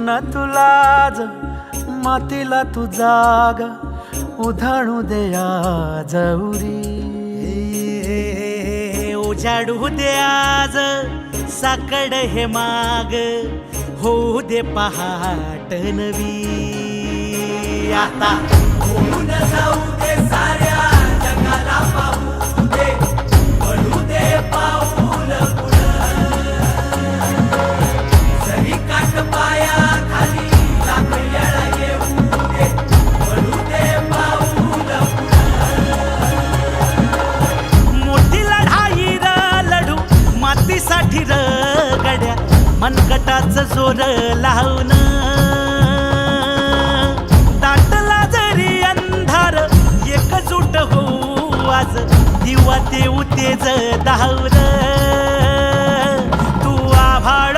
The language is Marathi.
न तुलाज मातीला तू जाग उधाणू दे आज उरी उजाडू दे आज साकड हे माग होऊ दे पहाट नवी आता होऊन जाऊ दे साऱ्या जगाला पाहू दे पडू दे पाऊल जरी काट पाया खाली लाख येळा येऊ दे पडू दे पाऊल मोठी लढाई र लढू मातीसाठी र गड्या मनगटाचं जोर लावून दाटला जरी अंधार एकजूट होऊ आज दिवा देऊ तेज धावलं तू आभाळ